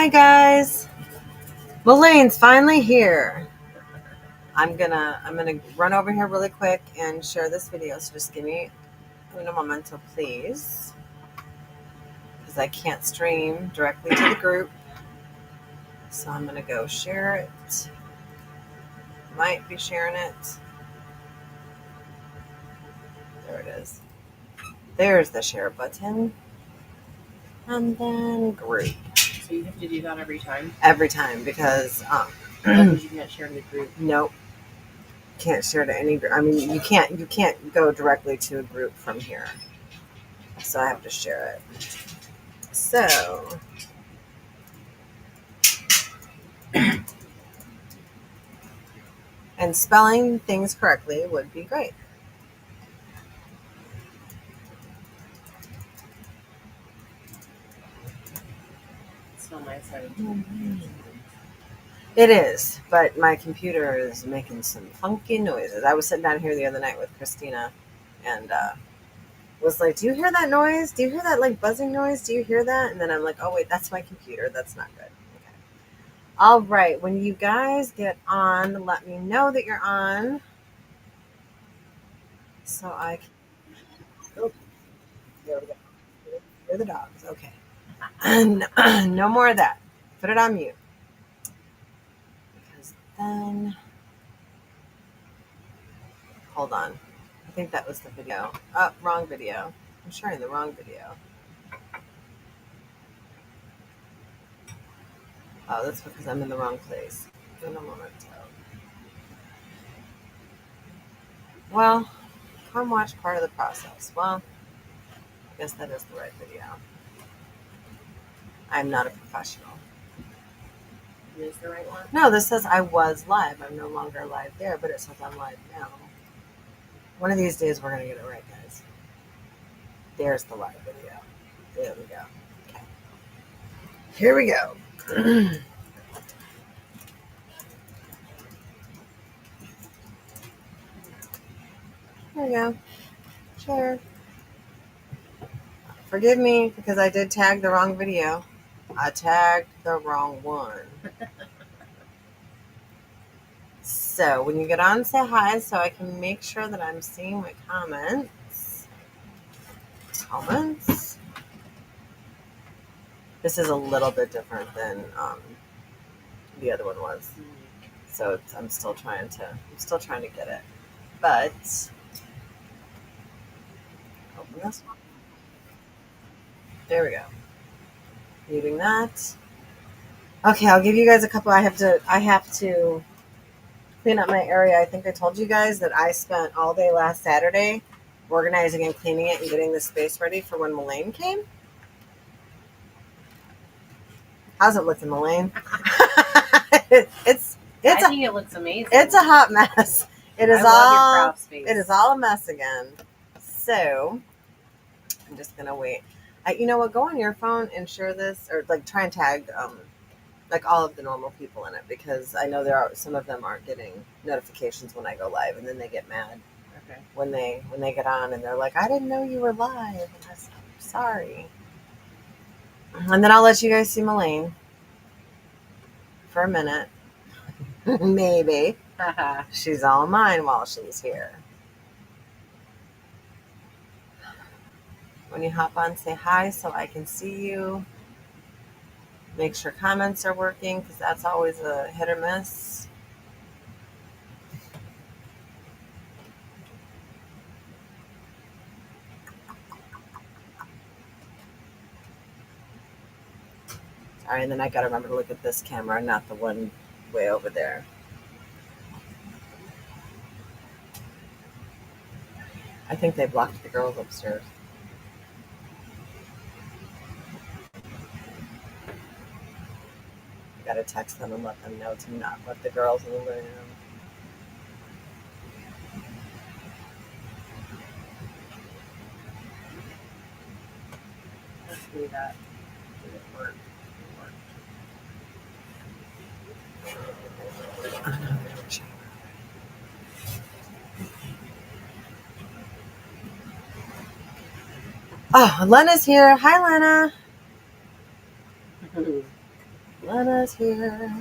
Hi guys, Malaine's finally here. I'm gonna run over here really quick and share this video. So just give me un momento, please, because I can't stream directly to the group. So I'm gonna go share it. Might be sharing it. There it is. There's the share button, and then group. So you have to do that every time? Every time because Because you can't share in the group. Nope. Can't share to any group. I mean, you can't go directly to a group from here. So I have to share it. So and spelling things correctly would be great. It's not my side. It is, but my computer is making some funky noises. I was sitting down here the other night with Christina and was like, do you hear that noise? Do you hear that like buzzing noise? Do you hear that? And then I'm like, oh wait, that's my computer. That's not good. Okay. All right. When you guys get on, let me know that you're on. So I can... Oh, there we go. Hear the dogs. Okay. No more of that. Put it on mute. Because then... Hold on. I think that was the video. Oh, wrong video. I'm sharing the wrong video. Oh, that's because I'm in the wrong place. In a moment. Well, come watch part of the process. Well, I guess that is the right video. I'm not a professional. Is the right one? No, this says I was live. I'm no longer live there, but it says I'm live now. One of these days, we're going to get it right, guys. There's the live video. There we go. Okay. Here we go. There we go. Share. Forgive me because I did tag the wrong video. I tagged the wrong one. So when you get on, say hi so I can make sure that I'm seeing my comments. This is a little bit different than the other one was. So I'm still trying to get it. But open this one. There we go. Muting that. Okay, I'll give you guys a couple. I have to clean up my area. I think I told you guys that I spent all day last Saturday organizing and cleaning it and getting the space ready for when Malaine came. How's it looking, Malaine? I think it looks amazing. It's a hot mess. It is all a mess again. So I'm just gonna wait. You know what? Go on your phone and share this, or like try and tag like all of the normal people in it, because I know some of them aren't getting notifications when I go live, and then they get mad. Okay. When they get on and they're like, I didn't know you were live. And I said, I'm sorry. And then I'll let you guys see Malaine for a minute. Maybe. She's all mine while she's here. When you hop on, say hi so I can see you. Make sure comments are working, because that's always a hit or miss. All right, and then I gotta remember to look at this camera, not the one way over there. I think they blocked the girls upstairs. I gotta text them and let them know to not let the girls in the living room. Let's do that. Did it work? Oh, Lena's here. Hi, Lena. Lena's here.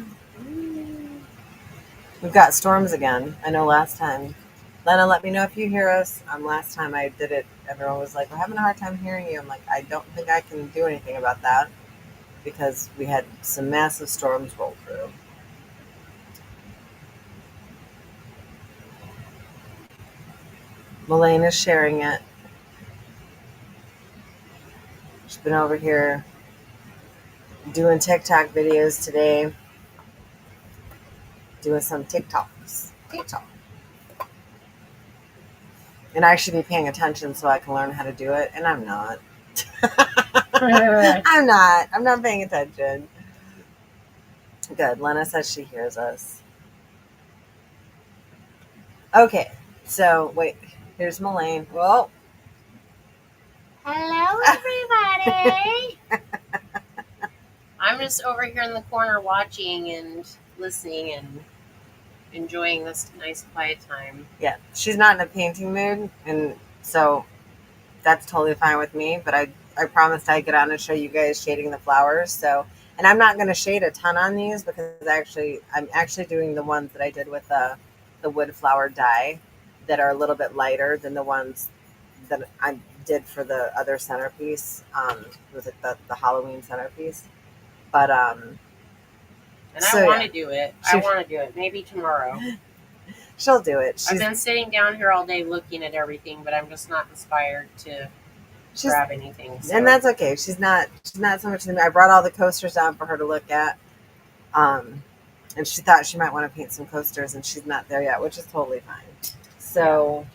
We've got storms again. I know last time. Lena, let me know if you hear us. Last time I did it, everyone was like, we're having a hard time hearing you. I'm like, I don't think I can do anything about that because we had some massive storms roll through. Malaine is sharing it. She's been over here doing TikTok videos today, doing some TikToks. TikTok. And I should be paying attention so I can learn how to do it, and I'm not. I'm not paying attention. Good. Lena says she hears us. Okay. So, wait. Here's Malaine. Whoa. Hello, everybody. I'm just over here in the corner watching and listening and enjoying this nice quiet time. Yeah. She's not in a painting mood, and so that's totally fine with me. But I promised I'd get on and show you guys shading the flowers. So, and I'm not going to shade a ton on these because I'm actually doing the ones that I did with the wood flower dye that are a little bit lighter than the ones that I did for the other centerpiece. Was it the Halloween centerpiece? But And so, I want to do it. I want to do it. Maybe tomorrow. She'll do it. I've been sitting down here all day looking at everything, but I'm just not inspired to grab anything. So. And that's okay. She's not so much in the. I brought all the coasters down for her to look at. And she thought she might want to paint some coasters, and she's not there yet, which is totally fine. So,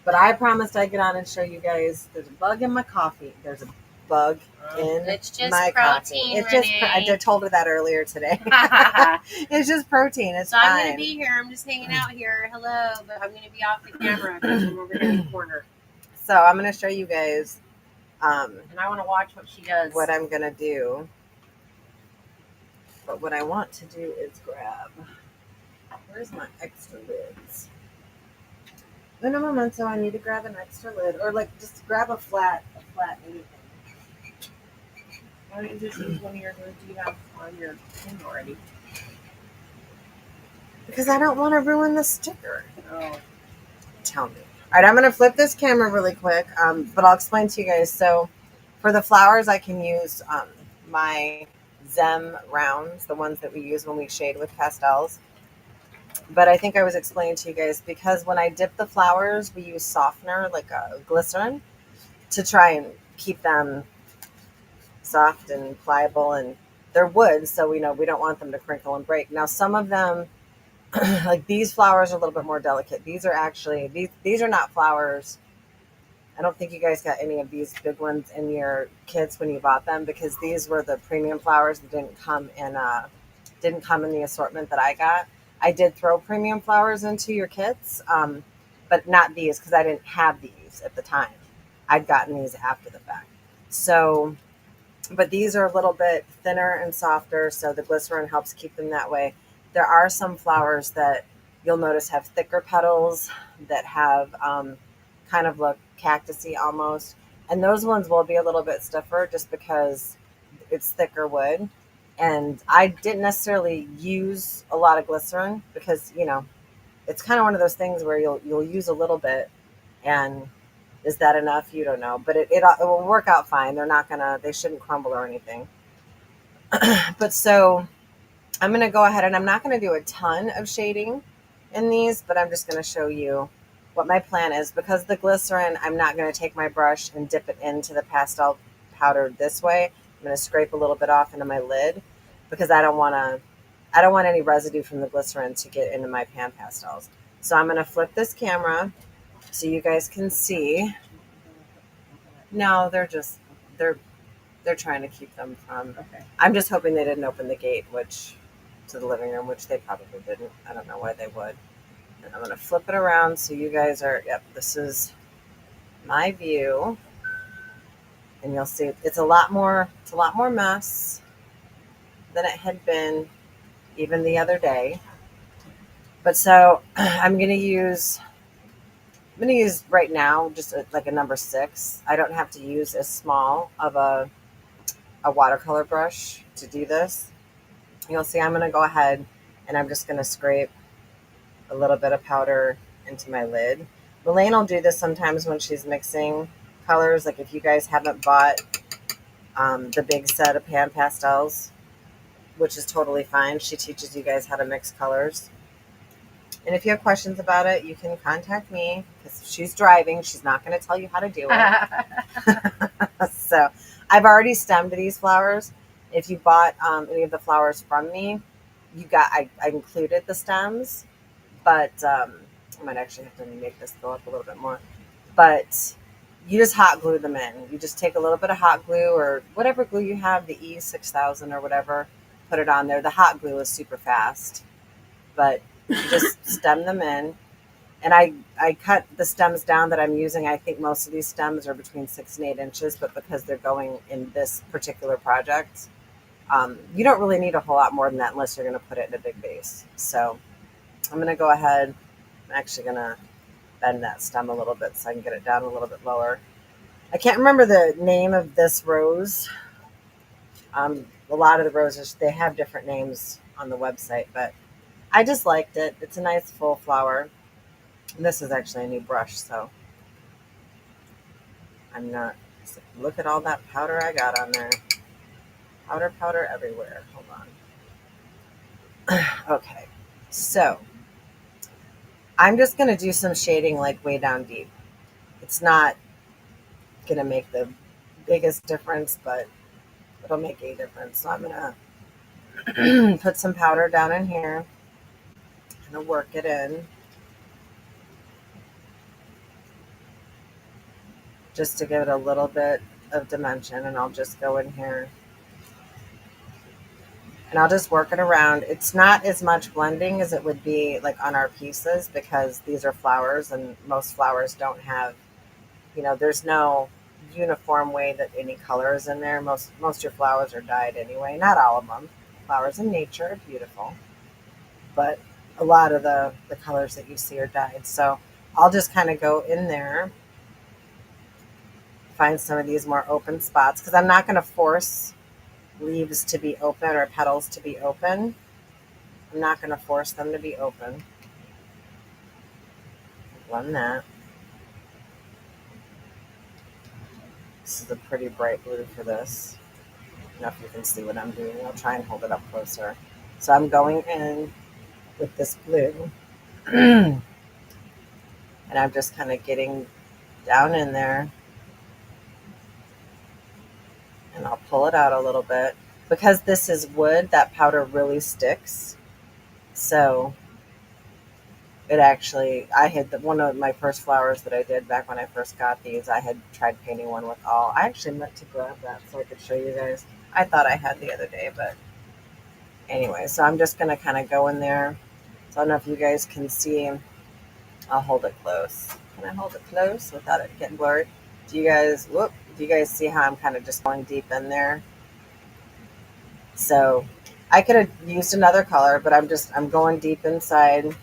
but I promised I'd get on and show you guys. There's a bug in my coffee. There's a bug in it's just my coffee. It's just. I told her that earlier today. It's just protein. It's so fine. I'm gonna be here. I'm just hanging out here. Hello, but I'm gonna be off the camera because I'm over here in the corner. So I'm gonna show you guys. And I want to watch what she does. What I'm gonna do. But what I want to do is grab. Where's my extra lids? In a moment, so I need to grab an extra lid, or like just grab a flat anything. Why don't you just use one of your lids you have on your pin already? Because I don't want to ruin the sticker. Oh. Tell me. All right, I'm going to flip this camera really quick, but I'll explain to you guys. So for the flowers, I can use my Zem rounds, the ones that we use when we shade with pastels. But I think I was explaining to you guys, because when I dip the flowers, we use softener, like a glycerin, to try and keep them soft and pliable. And they're wood, so we don't want them to crinkle and break. Now, some of them, like these flowers, are a little bit more delicate. These are actually, these are not flowers. I don't think you guys got any of these big ones in your kits when you bought them, because these were the premium flowers that didn't come in the assortment that I got. I did throw premium flowers into your kits, but not these, because I didn't have these at the time. I'd gotten these after the fact. So, but these are a little bit thinner and softer, so the glycerin helps keep them that way. There are some flowers that you'll notice have thicker petals that have kind of look cactusy almost, and those ones will be a little bit stiffer just because it's thicker wood. And I didn't necessarily use a lot of glycerin because it's kind of one of those things where you'll use a little bit, and is that enough? You don't know, but it will work out fine. They shouldn't crumble or anything. But so I'm going to go ahead, and I'm not going to do a ton of shading in these, but I'm just going to show you what my plan is. Because the glycerin, I'm not going to take my brush and dip it into the pastel powder this way. I'm going to scrape a little bit off into my lid, because I don't want any residue from the glycerin to get into my pan pastels. So I'm going to flip this camera so you guys can see. No, they're trying to keep them from. Okay. I'm just hoping they didn't open the gate, to the living room, which they probably didn't. I don't know why they would. And I'm going to flip it around so you guys are. Yep, this is my view, and you'll see it's a lot more mess than it had been even the other day. But so I'm going to use right now just like a number 6. I don't have to use as small of a watercolor brush to do this. you'll see I'm going to go ahead and I'm just going to scrape a little bit of powder into my lid. Malaine will do this sometimes when she's mixing colors. Like if you guys haven't bought the big set of pan pastels, which is totally fine, she teaches you guys how to mix colors. And if you have questions about it, you can contact me because she's driving. She's not going to tell you how to do it. So I've already stemmed these flowers. If you bought any of the flowers from me, I included the stems, but I might actually have to make this go up a little bit more. But you just hot glue them in. You just take a little bit of hot glue or whatever glue you have, the E6000 or whatever, put it on there. The hot glue is super fast, but you just stem them in. And I cut the stems down that I'm using. I think most of these stems are between 6 and 8 inches, but because they're going in this particular project, you don't really need a whole lot more than that unless you're going to put it in a big vase. So I'm going to go ahead. I'm actually going to bend that stem a little bit so I can get it down a little bit lower. I can't remember the name of this rose. A lot of the roses, they have different names on the website, but I just liked it. It's a nice full flower. And this is actually a new brush, so I'm not. Look at all that powder I got on there. Powder everywhere. Hold on. Okay, so I'm just going to do some shading like way down deep. It's not going to make the biggest difference, but it'll make a difference. So I'm going to put some powder down in here. I'm going to work it in just to give it a little bit of dimension, and I'll just go in here and I'll just work it around. It's not as much blending as it would be like on our pieces because these are flowers and most flowers don't have, there's no uniform way that any color is in there. Most of your flowers are dyed anyway. Not all of them. Flowers in nature are beautiful, but a lot of the colors that you see are dyed. So I'll just kind of go in there, find some of these more open spots because I'm not going to force leaves to be open or petals to be open. I'm not going to force them to be open. Blend that. This is a pretty bright blue for this. I don't know if you can see what I'm doing. I'll try and hold it up closer. So I'm going in with this blue. And I'm just kind of getting down in there. And I'll pull it out a little bit. Because this is wood, that powder really sticks. So it actually, one of my first flowers that I did back when I first got these, I had tried painting one with all. I actually meant to grab that so I could show you guys. I thought I had the other day, but anyway, so I'm just going to kind of go in there. So I don't know if you guys can see. I'll hold it close. Can I hold it close without it getting blurred? Do you guys see how I'm kind of just going deep in there? So I could have used another color, but I'm going deep inside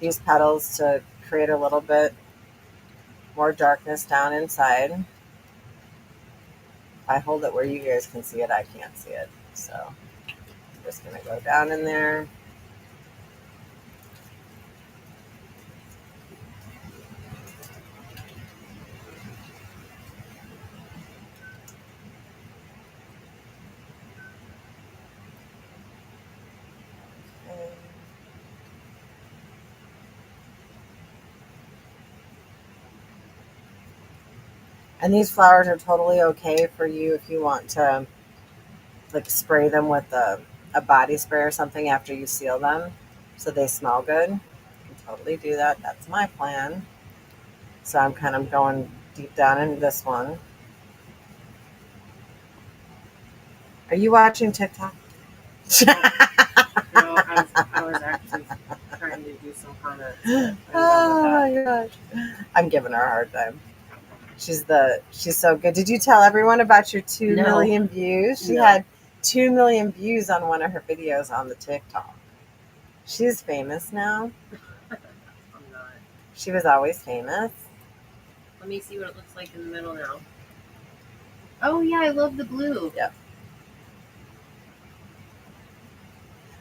these petals to create a little bit more darkness down inside. If I hold it where you guys can see it, I can't see it. So I'm just going to go down in there. And these flowers are totally okay for you if you want to like spray them with a body spray or something after you seal them so they smell good. You can totally do that. That's my plan. So I'm kind of going deep down into this one. Are you watching TikTok? No, I was actually trying to do some comments. Oh my gosh. I'm giving her a hard time. She's so good. Did you tell everyone about your 2 No. million views? She No. had 2 million views on one of her videos on the TikTok. She's famous now. I'm not. She was always famous. Let me see what it looks like in the middle now. Oh yeah, I love the blue. Yep.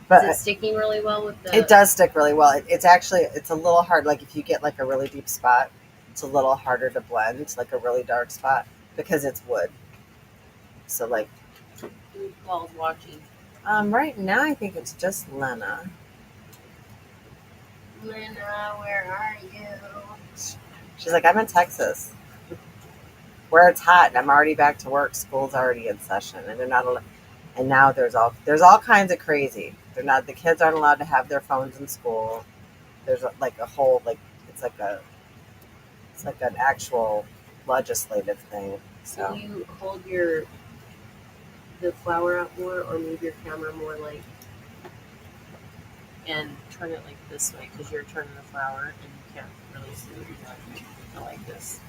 But Is it sticking really well with the... it does stick really well. It's actually, it's a little hard. Like if you get like a really deep spot, it's a little harder to blend, like a really dark spot, because it's wood. So like, Who calls watching? right now I think it's just Lena. Lena, where are you? She's like, I'm in Texas, where it's hot. I'm already back to work. School's already in session, and they're not. And now there's all kinds of crazy. They're not. The kids aren't allowed to have their phones in school. There's like a whole like it's like an actual legislative thing. So Can you hold the flower out more, or move your camera more like, and turn it like this way, because you're turning the flower and you can't really see what you're doing. I like this.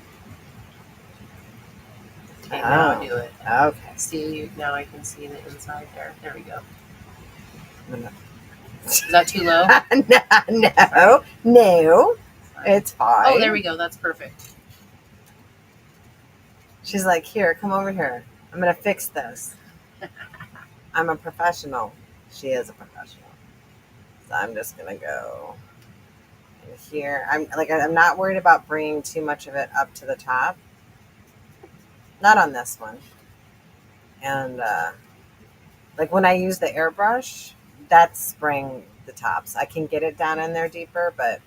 Okay, now do it. Okay. See, now I can see the inside there. There we go. Is that too low? No, it's fine. Oh, there we go. That's perfect. She's like, here, come over here. I'm gonna fix this. I'm a professional. She is a professional. So I'm just gonna go in here. I'm not worried about bringing too much of it up to the top. Not on this one. And like when I use the airbrush, that's spraying the tops. I can get it down in there deeper, but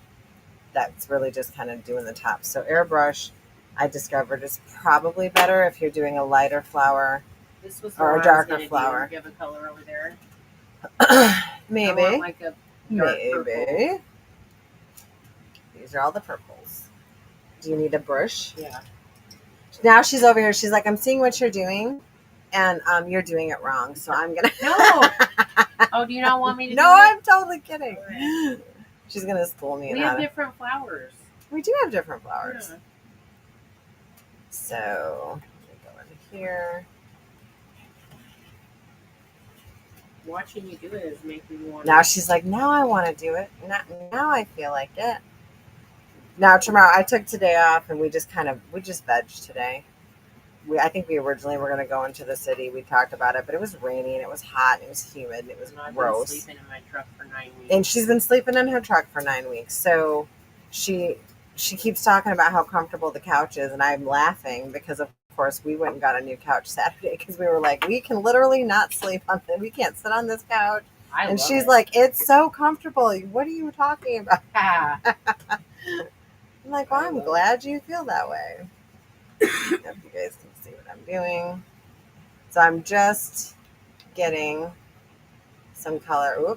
that's really just kind of doing the top. So airbrush, I discovered, is probably better if you're doing a lighter flower. This was or a darker flower. Do you have a color over there? Maybe. I want like a dark purple. Maybe. These are all the purples. Do you need a brush? Yeah. Now she's over here. She's like, I'm seeing what you're doing, and you're doing it wrong. So I'm gonna. No. Oh, do you not want me to? No, do it? I'm totally kidding. Right. She's gonna school me. We have different flowers. We do have different flowers. Yeah. So let me go into here. Watching you do it is making me want. Now she's like, now I want to do it. Now I feel like it. Now tomorrow, I took today off, and we just vegged today. I think we originally were going to go into the city. We talked about it, but it was rainy and it was hot and it was humid and it was gross. I've been sleeping in my truck for 9 weeks. And she's been sleeping in her truck for 9 weeks. So she keeps talking about how comfortable the couch is, and I'm laughing because of course we went and got a new couch Saturday because we were like, we can literally not sleep on it. We can't sit on this couch. And she's like, it's so comfortable. What are you talking about? I'm like, well, I'm glad you feel that way. If you guys can see what I'm doing. So I'm just getting some color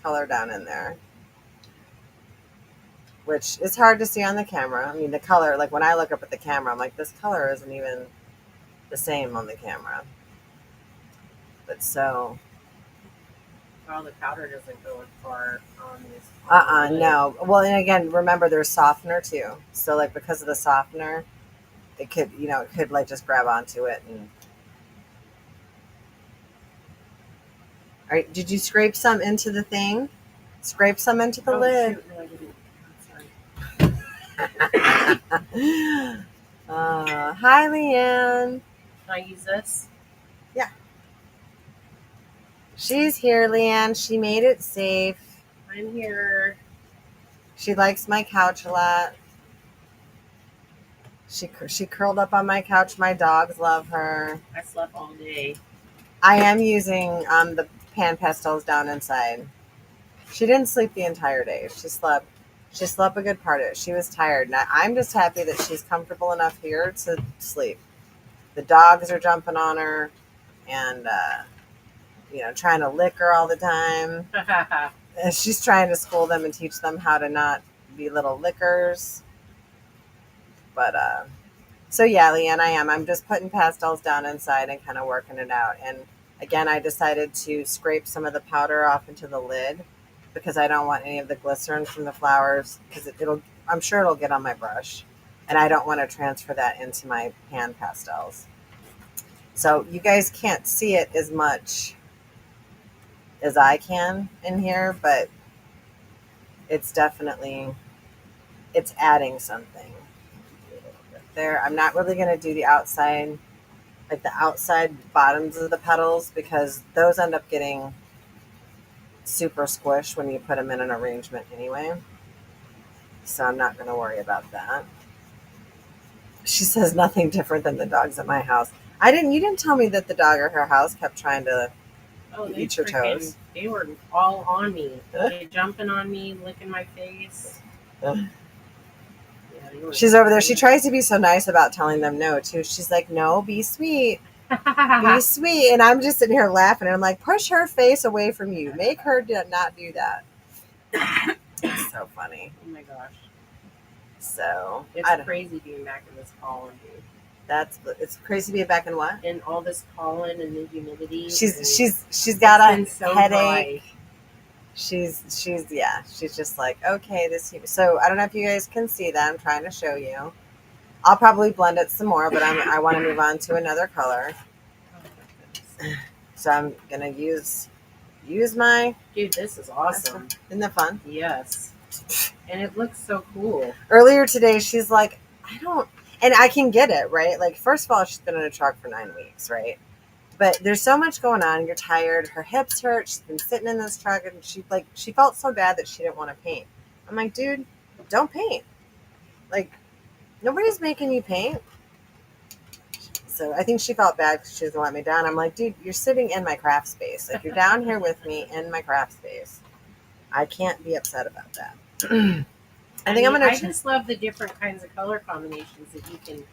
down in there, which is hard to see on the camera. I mean, the color, like when I look up at the camera, I'm like, this color isn't even the same on the camera. But so... Oh, the powder doesn't go as far on this. No. Well, and again, remember there's softener too. So like because of the softener, it could like just grab onto it. And all right, did you scrape some into the thing? Scrape some into the lid. Shoot, no, I didn't. Sorry. Hi, Leanne. Can I use this? Yeah. She's here, Leanne. She made it safe. I'm here. She likes my couch a lot. She curled up on my couch. My dogs love her. I slept all day. I am using the pan pastels down inside. She didn't sleep the entire day. She slept a good part of it. She was tired. And I'm just happy that she's comfortable enough here to sleep. The dogs are jumping on her and trying to lick her all the time. And she's trying to school them and teach them how to not be little lickers. But so yeah, Leanne, I'm just putting pastels down inside and kind of working it out. And again, I decided to scrape some of the powder off into the lid because I don't want any of the glycerin from the flowers, because I'm sure it'll get on my brush, and I don't want to transfer that into my pan pastels. So you guys can't see it as much as I can in here, but it's adding something. There, I'm not really going to do the outside, like the outside bottoms of the petals, because those end up getting super squish when you put them in an arrangement anyway. So I'm not going to worry about that. She says nothing different than the dogs at my house. You didn't tell me that the dog at her house kept trying to eat your toes. They were all on me. They jumping on me, licking my face. She's over there. She tries to be so nice about telling them no, too. She's like, no, be sweet. Be sweet. And I'm just sitting here laughing. And I'm like, push her face away from you. Make her not do that. It's so funny. Oh, my gosh. So it's crazy being back in this pollen, dude. It's crazy being back in what? In all this pollen and the humidity. She's got a headache. Dry. She's just like, okay, so I don't know if you guys can see that. I'm trying to show you. I'll probably blend it some more, but I want to move on to another color. So I'm gonna use my. Dude, this is awesome. Isn't that fun? Yes. And it looks so cool. Earlier today, she's like, and I can get it, right? Like, first of all, she's been in a truck for 9 weeks, right? But there's so much going on. You're tired. Her hips hurt. She's been sitting in this truck, and she felt so bad that she didn't want to paint. I'm like, dude, don't paint. Like, nobody's making you paint. So I think she felt bad because she doesn't let me down. I'm like, dude, you're sitting in my craft space. Like, you're down here with me in my craft space. I can't be upset about that. I just love the different kinds of color combinations that you can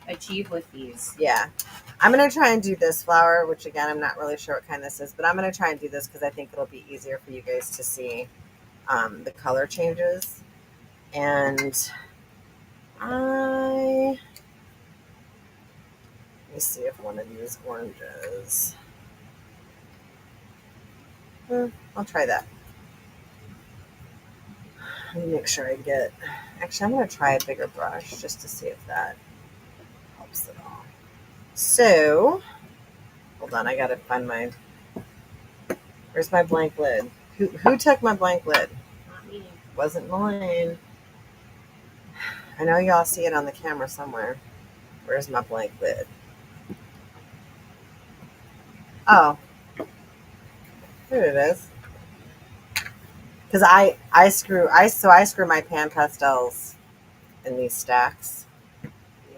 achieve with these. Yeah. I'm going to try and do this flower, which again, I'm not really sure what kind this is, but I'm going to try and do this because I think it'll be easier for you guys to see the color changes. And let me see if one of these oranges. I'll try that. Let me make sure I get. Actually, I'm going to try a bigger brush just to see if that helps at all. So, hold on. I got to find my. Where's my blank lid? Who took my blank lid? Not me. Wasn't Malaine. I know y'all see it on the camera somewhere. Where's my blank lid? Oh, here it is. Because I screw my pan pastels in these stacks,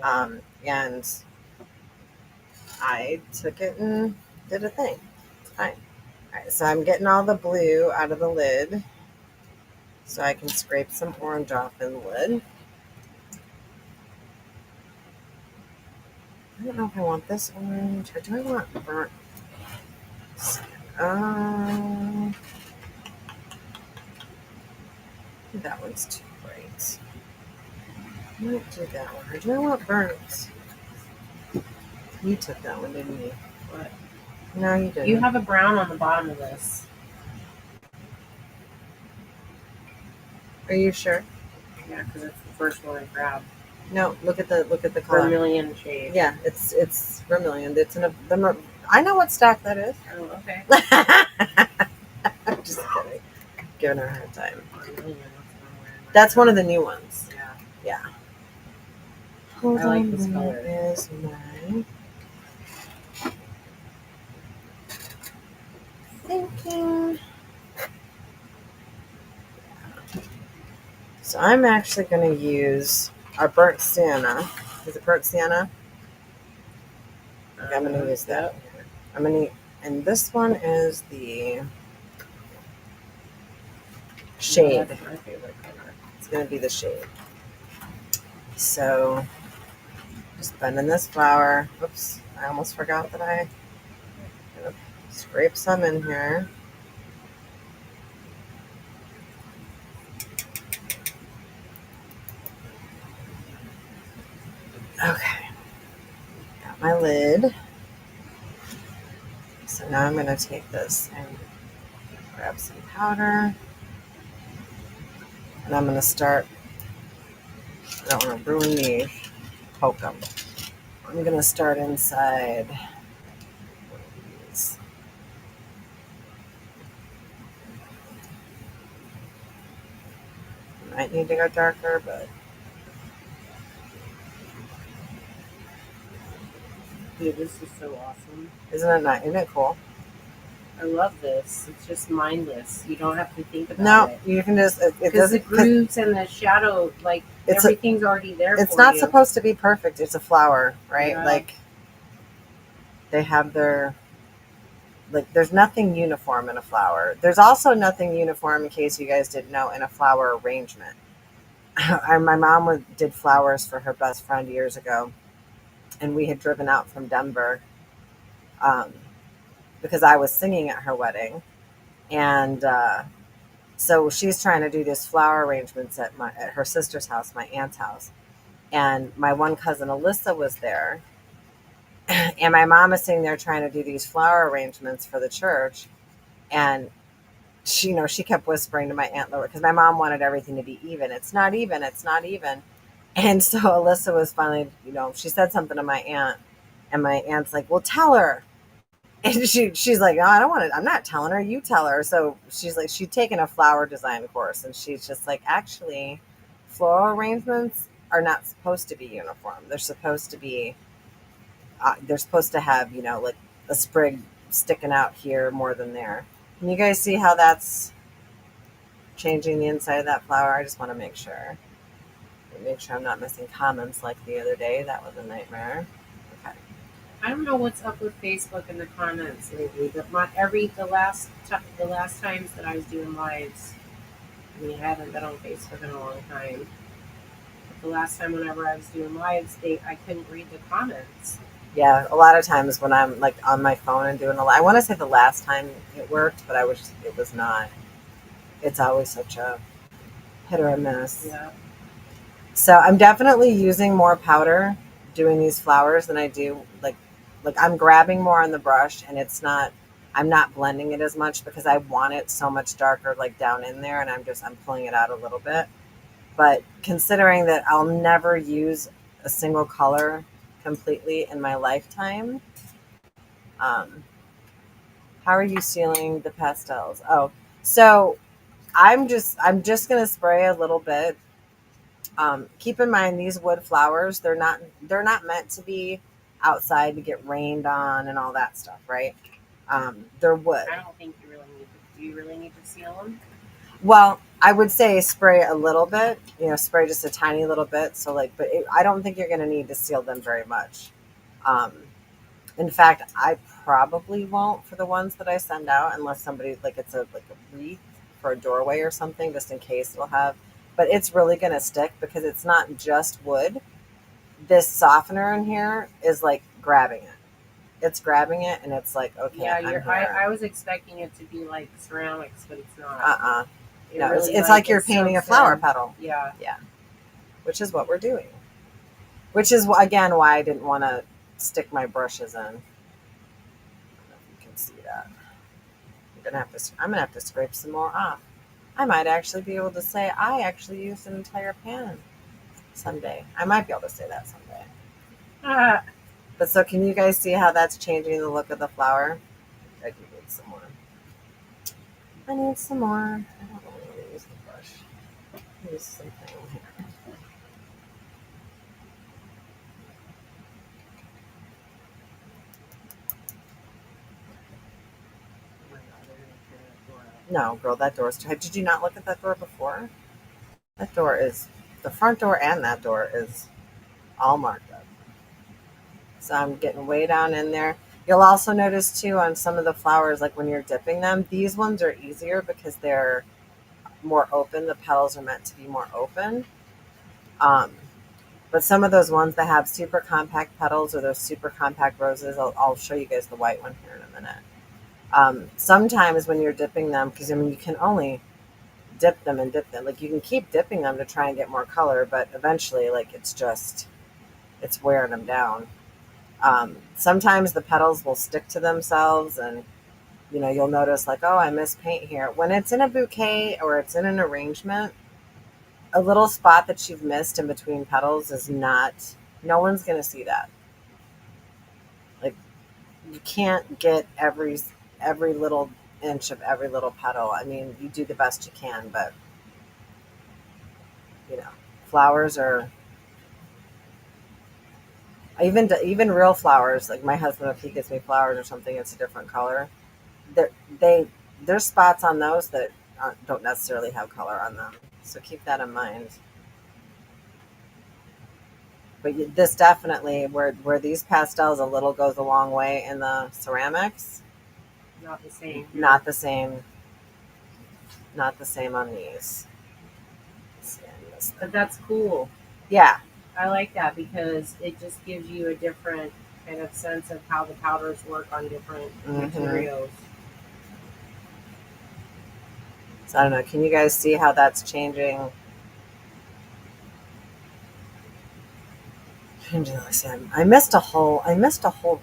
and I took it and did a thing. It's fine. All right, so I'm getting all the blue out of the lid, so I can scrape some orange off in the lid. I don't know if I want this orange or do I want burnt? That one's too bright. I might do that one. Or do I want burnt? You took that one, didn't you? What? No, you didn't. You have a brown on the bottom of this. Are you sure? Yeah, because it's the first one I grabbed. No, look at the color. Vermilion shade. Yeah, it's vermilion. It's in I know what stack that is. Oh, okay. I'm just kidding. Giving her a hard time. That's one of the new ones. Yeah. Hold I like this color. Is my thinking. So I'm actually going to use our burnt sienna. Is it burnt sienna? Okay, I'm going to use that. And this one is the shade. That's my favorite color. It's going to be the shade. So just blending this flower. Oops, I almost forgot that I'm going to scrape some in here. Okay, got my lid. So now I'm going to take this and grab some powder. And I'm going to start, I don't want to ruin these, poke them. I'm going to start inside one of these. Might need to go darker, but Dude, this is so awesome. isn't it cool? I love this. It's just mindless. You don't have to think about No, it. you can just it Because the doesn't. grooves and the shadow, like everything's already there. It's for not you. supposed to be perfect. It's a flower, right? Yeah. Like they have their like. There's nothing uniform in a flower. There's also nothing uniform, in case you guys didn't know, in a flower arrangement. My mom did flowers for her best friend years ago, and we had driven out from Denver um, because I was singing at her wedding, and so she's trying to do these flower arrangements at her sister's house, my aunt's house, and my one cousin Alyssa was there, and my mom is sitting there trying to do these flower arrangements for the church, and she kept whispering to my aunt Laura because my mom wanted everything to be even. It's not even. It's not even. And so Alyssa was finally, she said something to my aunt, and my aunt's like, "Well, tell her." And she's like, "No, I don't want to. I'm not telling her. You tell her." So she's like, she'd taken a flower design course, and she's just like, actually, floral arrangements are not supposed to be uniform. They're supposed to have, like a sprig sticking out here more than there. Can you guys see how that's changing the inside of that flower? I just want to make sure. Make sure I'm not missing comments like the other day. That was a nightmare. Okay. I don't know what's up with Facebook in the comments lately, but the last times that I was doing lives, I mean, I haven't been on Facebook in a long time. But the last time, whenever I was doing lives, I couldn't read the comments. Yeah, a lot of times when I'm like on my phone and doing I want to say the last time it worked, but it was not. It's always such a hit or a miss. Yeah. So I'm definitely using more powder doing these flowers than I do like I'm grabbing more on the brush, and I'm not blending it as much because I want it so much darker like down in there, and I'm pulling it out a little bit. But considering that I'll never use a single color completely in my lifetime, um, how are you sealing the pastels? Oh, so I'm just gonna spray a little bit. Keep in mind these wood flowers, they're not meant to be outside to get rained on and all that stuff, right? They're wood. I don't think you really need to. Do you really need to seal them? Well, I would say spray a little bit, spray just a tiny little bit. So I don't think you're going to need to seal them very much. Um, in fact, I probably won't for the ones that I send out unless somebody it's a wreath for a doorway or something, just in case it'll have. But it's really going to stick because it's not just wood. This softener in here is like grabbing it. It's grabbing it, and it's like, okay, Yeah, I'm here. I was expecting it to be like ceramics, but it's not. No, it's like you're painting a flower petal. Yeah. Yeah, which is what we're doing. Which is again why I didn't want to stick my brushes in. I don't know if you can see that. I'm gonna have to scrape some more off. I might actually be able to say I actually used an entire pan someday. I might be able to say that someday. But so can you guys see how that's changing the look of the flower? I do need some more. I need some more. I don't really want to use the brush. Use something here. No, girl, that door's too high. Did you not look at that door before? That door is, the front door and that door is all marked up. So I'm getting way down in there. You'll also notice too on some of the flowers, like when you're dipping them, these ones are easier because they're more open. The petals are meant to be more open. Um, but some of those ones that have super compact petals or those super compact roses, I'll show you guys the white one here in a minute. Sometimes when you're dipping them, because I mean, you can only dip them and dip them. Like you can keep dipping them to try and get more color, but eventually, it's wearing them down. Sometimes the petals will stick to themselves, and you'll notice like, oh, I missed paint here. When it's in a bouquet or it's in an arrangement, a little spot that you've missed in between petals is not. No one's gonna see that. Like you can't get every little inch of every little petal. I mean, you do the best you can, but you know, flowers are even real flowers. Like my husband, if he gives me flowers or something, it's a different color. there they there's spots on those that don't necessarily have color on them. So keep that in mind. But this definitely, where these pastels, a little goes a long way in the ceramics. Not the same. Not the same. Not the same on these. But that's cool. Yeah. I like that because it just gives you a different kind of sense of how the powders work on different materials. So I don't know. Can you guys see how that's changing? I missed a whole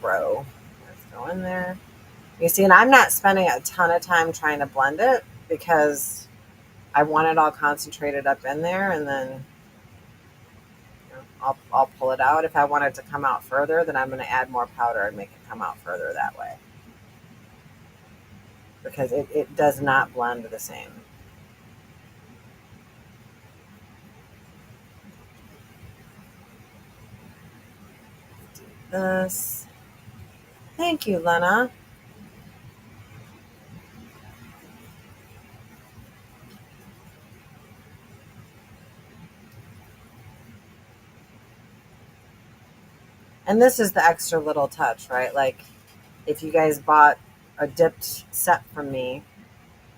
row. Let's go in there. You see, and I'm not spending a ton of time trying to blend it because I want it all concentrated up in there, and then I'll pull it out. If I want it to come out further, then I'm going to add more powder and make it come out further that way. Because it does not blend the same. This. Thank you, Lena. And this is the extra little touch, right? Like if you guys bought a dipped set from me,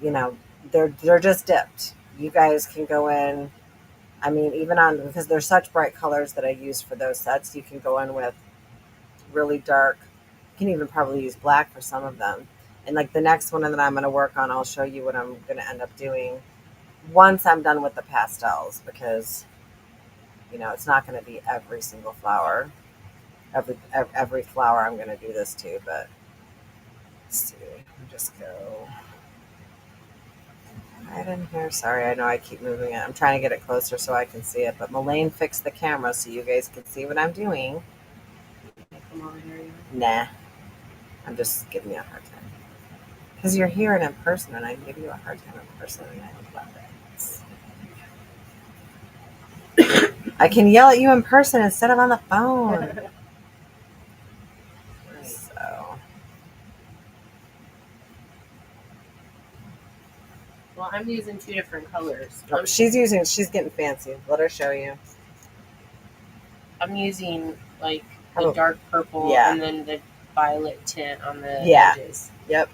they're just dipped. You guys can go in. I mean, even on, because they're such bright colors that I use for those sets, you can go in with really dark. You can even probably use black for some of them. And like the next one that I'm going to work on, I'll show you what I'm going to end up doing once I'm done with the pastels, because it's not going to be every single flower. Every flower I'm going to do this to, but let's see. Just go right in here. Sorry, I know I keep moving it. I'm trying to get it closer so I can see it, but Malaine fixed the camera so you guys can see what I'm doing. Come over here. Nah, I'm just giving you a hard time. Because you're here and in person, and I give you a hard time in person, and I love it. I can yell at you in person instead of on the phone. So. Well, I'm using 2 different colors. Oh, she's getting fancy. Let her show you. I'm using like the dark purple and then the violet tint on the edges. Yep.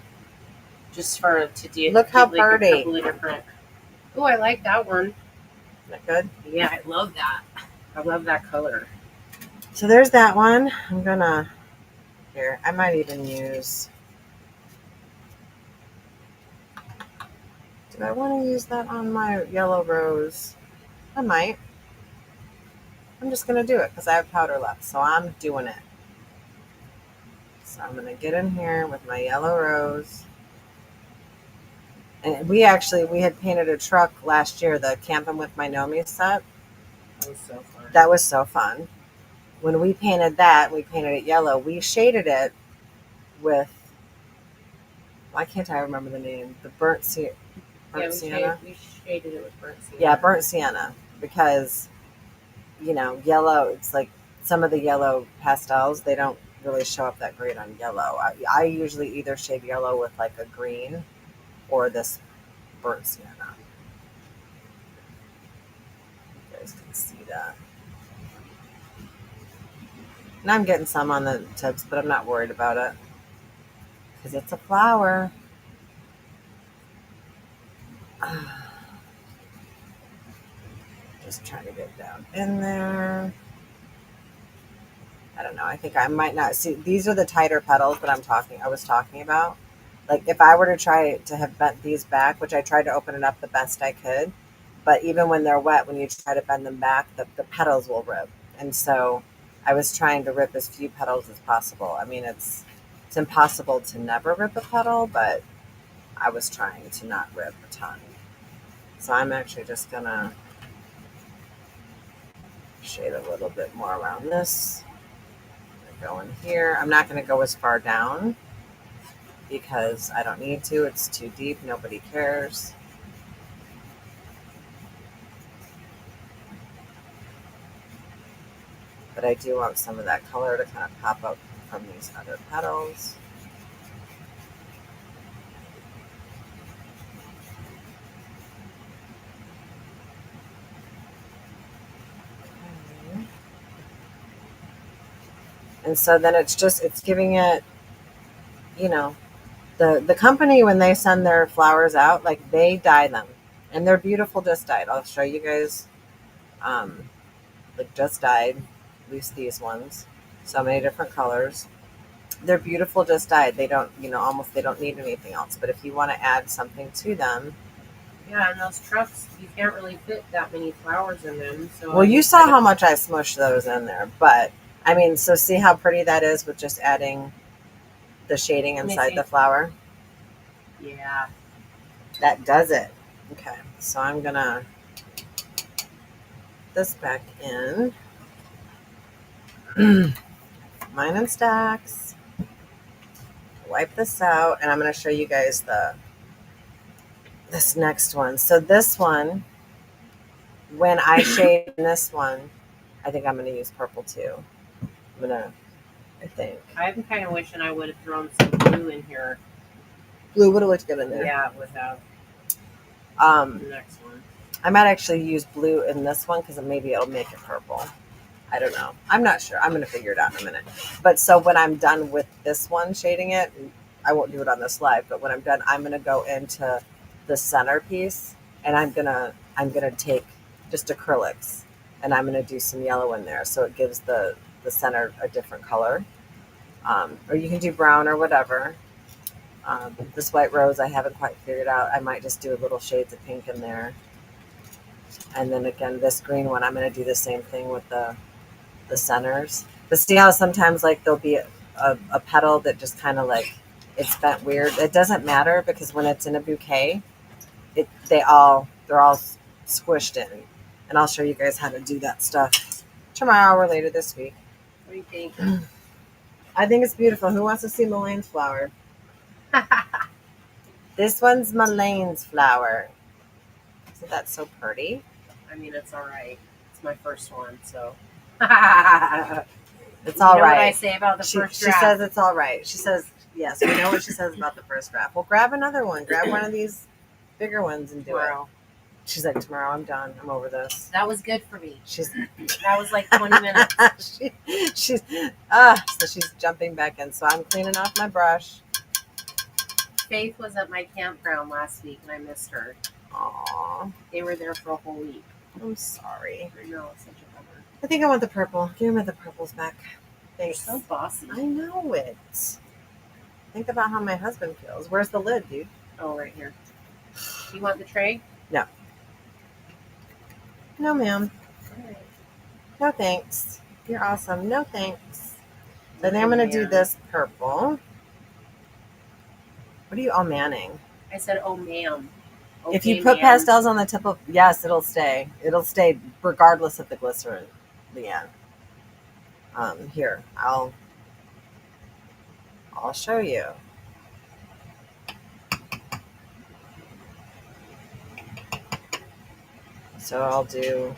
Just to do. Look how like pretty. A couple of different. Oh, I like that one. Isn't that good? Yeah, I love that. I love that color. So there's that one. I'm gonna here. I might even use. Do I want to use that on my yellow rose? I might. I'm just gonna do it because I have powder left, so I'm doing it. So I'm gonna get in here with my yellow rose. And we had painted a truck last year, the Camping with My Nomi set. That was so fun. That was so fun. When we painted that, we painted it yellow. We shaded it with, why can't I remember the name? The burnt sienna. We shaded it with burnt sienna. Yeah, burnt sienna. Because, yellow, it's like some of the yellow pastels, they don't really show up that great on yellow. I usually either shade yellow with like a green or this burnt sienna. You guys can see that. And I'm getting some on the tips, but I'm not worried about it because it's a flower. Just trying to get down in there. I don't know. I think I might not see. These are the tighter petals that I was talking about. Like if I were to try to have bent these back, which I tried to open it up the best I could, but even when they're wet, when you try to bend them back, the petals will rip. And so I was trying to rip as few petals as possible. I mean, it's impossible to never rip a petal, but I was trying to not rip a ton. So I'm actually just gonna shade a little bit more around this. Go in here. I'm not going to go as far down because I don't need to. It's too deep. Nobody cares. But I do want some of that color to kind of pop up from these other petals. And so then it's giving it, you know, the company, when they send their flowers out, like they dye them, and they're beautiful just dyed. I'll show you guys, um, like just dyed, at least these ones, so many different colors. They're beautiful just dyed. They don't, almost they don't need anything else. But if you want to add something to them, Yeah, and those trucks, you can't really fit that many flowers in them. So well, you saw how much I smushed those in there. But I mean, so see how pretty that is with just adding the shading inside the flower. Yeah, that does it. Okay, so I'm gonna put this back in. Mine in stacks. Wipe this out, and I'm gonna show you guys this next one. So this one, when I shade this one, I think I'm gonna use purple too. I think. I'm kind of wishing I would have thrown some blue in here. Blue would have looked good in there. Yeah, it would have. The next one. I might actually use blue in this one because maybe it'll make it purple. I don't know. I'm not sure. I'm going to figure it out in a minute. But so when I'm done with this one shading it, I won't do it on this live, but when I'm done, I'm going to go into the centerpiece, and I'm going to take just acrylics, and I'm going to do some yellow in there so it gives the center a different color. Or you can do brown or whatever. This white rose I haven't quite figured out. I might just do a little shades of pink in there. And then again, this green one, I'm going to do the same thing with the centers. But see how sometimes like there'll be a petal that just kind of like it's bent weird. It doesn't matter because when it's in a bouquet, they're all squished in. And I'll show you guys how to do that stuff tomorrow or later this week. What do you think? I think it's beautiful. Who wants to see Malaine's flower? This one's Malaine's flower. Isn't that so pretty? I mean, it's all right. It's my first one, so. It's all right. What I say about the first draft? She says it's all right. She says, yes, we know what she says about the first draft. Well, grab another one. Grab one of these bigger ones and do it. She's like, tomorrow I'm done. I'm over this. That was good for me. That was like 20 minutes. So she's jumping back in. So I'm cleaning off my brush. Faith was at my campground last week and I missed her. Aww. They were there for a whole week. I'm sorry. I know, it's such a bummer. I think I want the purple. Give me the purples back. Thanks. You're so bossy. I know it. Think about how my husband feels. Where's the lid, dude? Oh, right here. You want the tray? No. No, ma'am. All right. No, thanks. You're awesome. No, thanks. So then I'm going to do this purple. What are you all manning? I said, oh, ma'am. Okay, if you put pastels on the tip of, yes, it'll stay. It'll stay regardless of the glycerin, Leanne. Here, I'll show you. So I'll do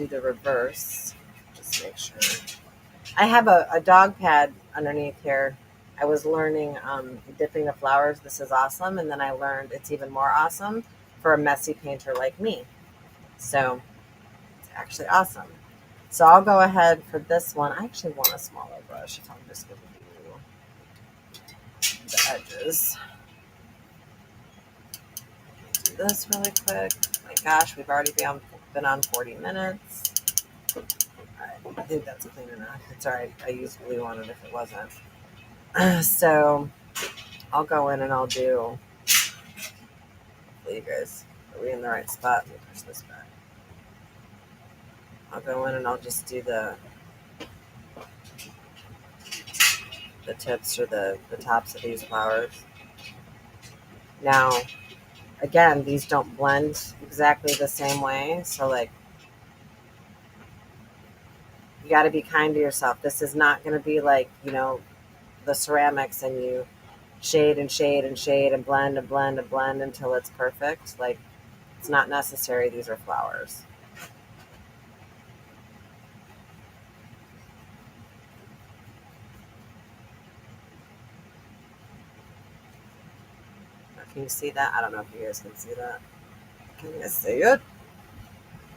the reverse. Just make sure. I have a dog pad underneath here. I was learning dipping the flowers. This is awesome. And then I learned it's even more awesome for a messy painter like me. So it's actually awesome. So I'll go ahead for this one. I actually want a smaller brush if I'm just going to do the edges. Do this really quick. My gosh, we've already been on 40 minutes. All right, I think that's clean enough. It's all right. I used blue on it if it wasn't. So I'll go in and I'll do. Hopefully you guys, are we in the right spot? Let me push this back. I'll go in and I'll just do the tips or the tops of these flowers. Now, again, these don't blend exactly the same way. So like, you got to be kind to yourself. This is not going to be like, the ceramics and you shade and shade and shade and blend and blend and blend until it's perfect. Like, it's not necessary. These are flowers. Can you see that? I don't know if you guys can see that. Can you guys see it?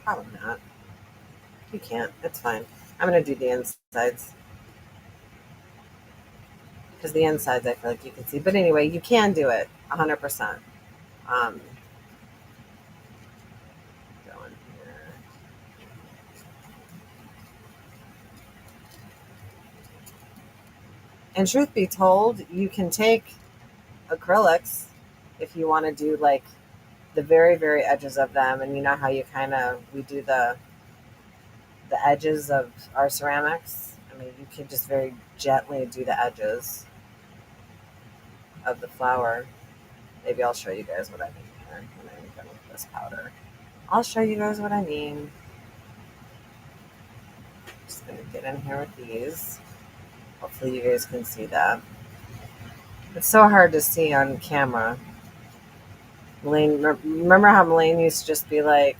Probably not. You can't. It's fine. I'm going to do the insides. Because the insides, I feel like you can see. But anyway, you can do it 100%. Um, going here. And truth be told, you can take acrylics if you want to do like the very, very edges of them. And you know how you we do the edges of our ceramics. I mean, you can just very gently do the edges of the flower. Maybe I'll show you guys what I mean here when I'm done with this powder. I'll show you guys what I mean. Just gonna get in here with these. Hopefully you guys can see that. It's so hard to see on camera. Malaine, remember how Malaine used to just be like,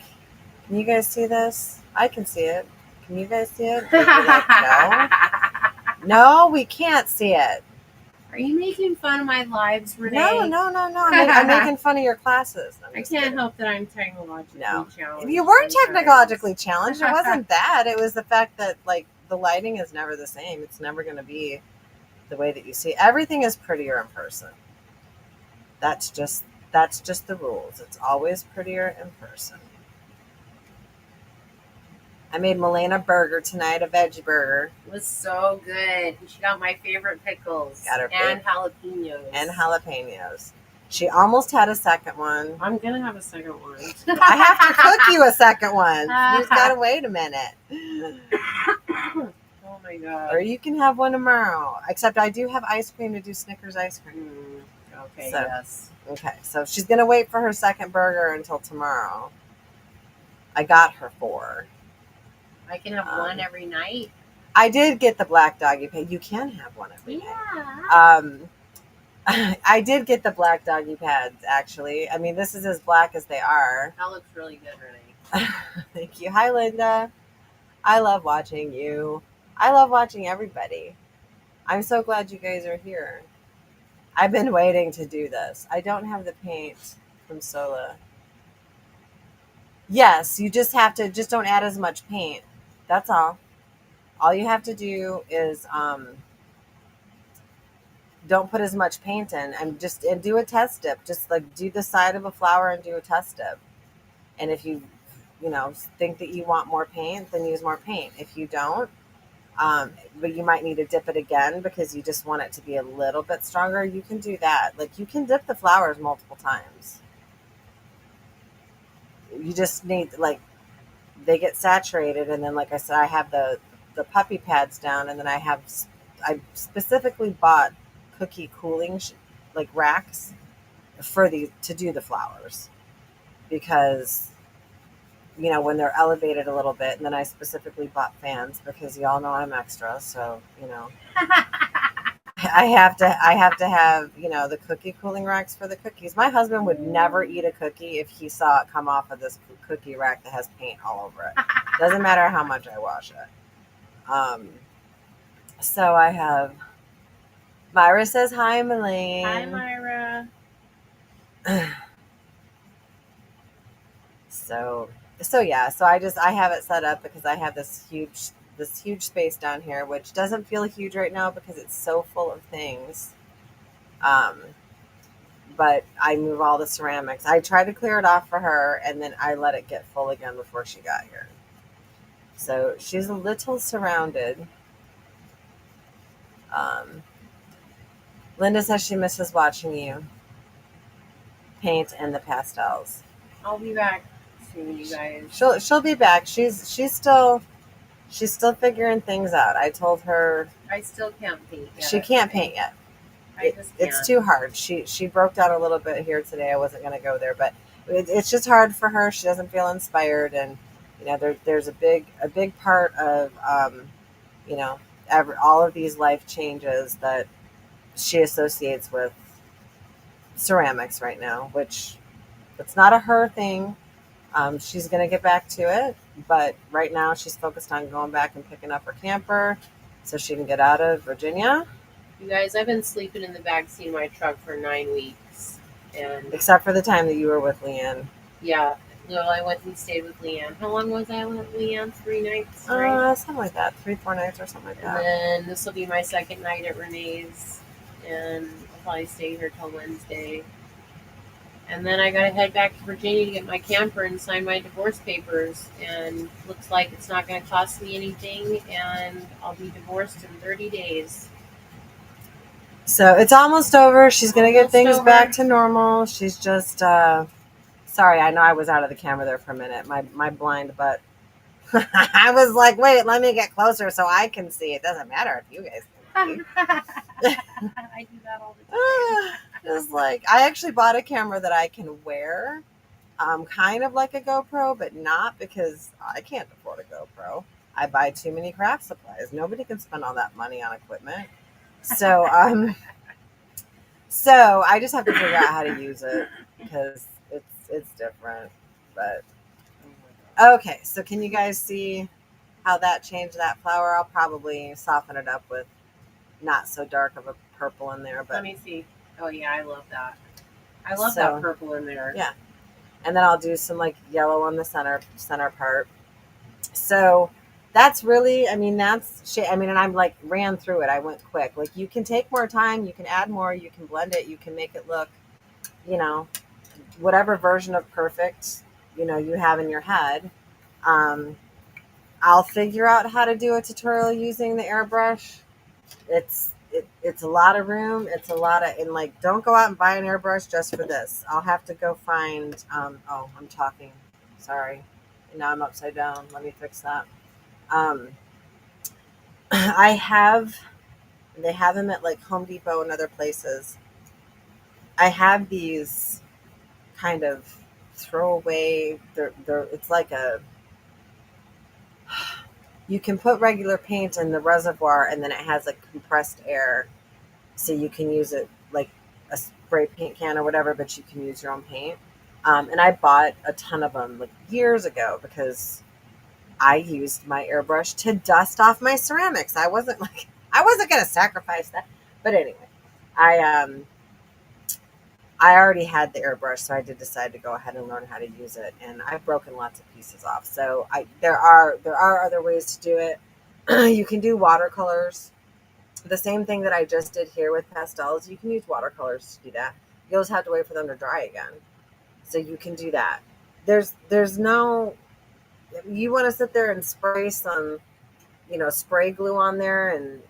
"Can you guys see this? I can see it. Can you guys see it?" We'd be like, no, we can't see it. Are you making fun of my lives, Renee? No. I'm making fun of your classes. I can't help that I'm technologically challenged. You weren't technologically challenged. It wasn't that. It was the fact that like the lighting is never the same. It's never going to be the way that you see. Everything is prettier in person. That's just the rules. It's always prettier in person. I made Malaine a burger tonight, a veggie burger. It was so good. She got my favorite pickles. And jalapenos. She almost had a second one. I'm going to have a second one. I have to cook you a second one. You just got to wait a minute. Oh my God. Or you can have one tomorrow. Except I do have ice cream to do Snickers ice cream. Okay, so, yes. Okay, so she's going to wait for her second burger until tomorrow. I got her 4. I can have one every night. I did get the black doggy pads. You can have one every night. I did get the black doggy pads, actually. I mean, this is as black as they are. That looks really good, Renee. Thank you. Hi, Linda. I love watching you. I love watching everybody. I'm so glad you guys are here. I've been waiting to do this. I don't have the paint from Sola. Yes, you just don't add as much paint. That's all. All you have to do is don't put as much paint in and do a test dip. Just like do the side of a flower and do a test dip. And if you think that you want more paint, then use more paint. If you don't, but you might need to dip it again because you just want it to be a little bit stronger, you can do that. Like you can dip the flowers multiple times. You just need they get saturated, and then like I said, I have the puppy pads down, and then I specifically bought cookie cooling racks to do the flowers because when they're elevated a little bit, and then I specifically bought fans because y'all know I'm extra, so I have to have the cookie cooling racks for the cookies. My husband would never eat a cookie if he saw it come off of this cookie rack that has paint all over it. Doesn't matter how much I wash it. So I have Myra says hi, Malaine. Hi, Myra. So yeah, so I have it set up because I have this huge space down here, which doesn't feel huge right now because it's so full of things. But I move all the ceramics. I try to clear it off for her, and then I let it get full again before she got here. So she's a little surrounded. Linda says she misses watching you paint and the pastels. I'll be back soon, you guys. She'll be back. She's still figuring things out. I told her I still can't paint yet. She can't paint yet. It's too hard. She broke down a little bit here today. I wasn't going to go there, but it's just hard for her. She doesn't feel inspired, and there's a big part of all of these life changes that she associates with ceramics right now, which it's not a her thing. She's going to get back to it, but right now she's focused on going back and picking up her camper so she can get out of Virginia. You guys, I've been sleeping in the backseat of my truck for 9 weeks, and except for the time that you were with Leanne. Yeah, Well, I went and stayed with Leanne. How long was I with Leanne? 3 nights, right? Something like that. 3-4 nights or something like And that. then this will be my second night at Renee's, and I'll probably stay here till Wednesday. And then I gotta head back to Virginia to get my camper and sign my divorce papers. And looks like it's not gonna cost me anything, and I'll be divorced in 30 days. So it's almost over. She's gonna get Almost things over. back to normal. She's just sorry, I know I was out of the camera there for a minute. My blind butt. I was like, wait, let me get closer so I can see. It doesn't matter if you guys can see. I do that all the time. Just like I actually bought a camera that I can wear, kind of like a GoPro, but not because I can't afford a GoPro. I buy too many craft supplies. Nobody can spend all that money on equipment. So so I just have to figure out how to use it because it's different. But okay, so can you guys see how that changed that flower? I'll probably soften it up with not so dark of a purple in there, but Let me see. Oh yeah, I love that. I love So- that purple in there. yeah. And then I'll do some like yellow on the center part. So that's really, I mean, and I'm like ran through it. I went quick. Like you can take more time, you can add more, you can blend it, you can make it look, you know, whatever version of perfect, you have in your head. I'll figure out how to do a tutorial using the airbrush. It's a lot of room. It's a lot of, and like, don't go out and buy an airbrush just for this. I'll have to go find, oh, I'm talking. Sorry. Now I'm upside down. Let me fix that. I have, they have them at like Home Depot and other places. I have these kind of throwaway, it's like you can put regular paint in the reservoir and then it has like compressed air. So you can use it like a spray paint can or whatever, but you can use your own paint. And I bought a ton of them like years ago because I used my airbrush to dust off my ceramics. I wasn't going to sacrifice that. But anyway, I already had the airbrush, so I did decide to go ahead and learn how to use it. And I've broken lots of pieces off. So there are other ways to do it. You can do watercolors. The same thing that I just did here with pastels. You can use watercolors to do that. You'll just have to wait for them to dry again. So you can do that. There's no, you want to sit there and spray some, spray glue on there and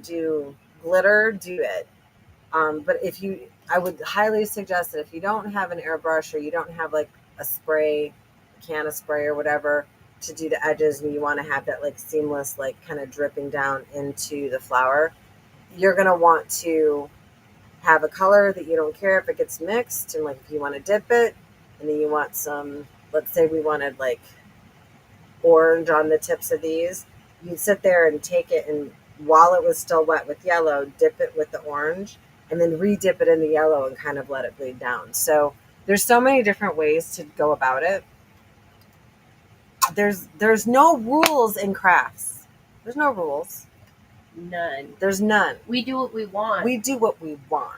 do glitter, do it. But I would highly suggest that if you don't have an airbrush or you don't have like a can of spray or whatever to do the edges, and you want to have that like seamless, like kind of dripping down into the flower, you're going to want to have a color that you don't care if it gets mixed. And like if you want to dip it and then you want some, let's say we wanted like orange on the tips of these, you'd sit there and take it and while it was still wet with yellow, dip it with the orange and then re-dip it in the yellow and kind of let it bleed down. So there's so many different ways to go about it. There's no rules in crafts. There's no rules. None. There's none. We do what we want. We do what we want.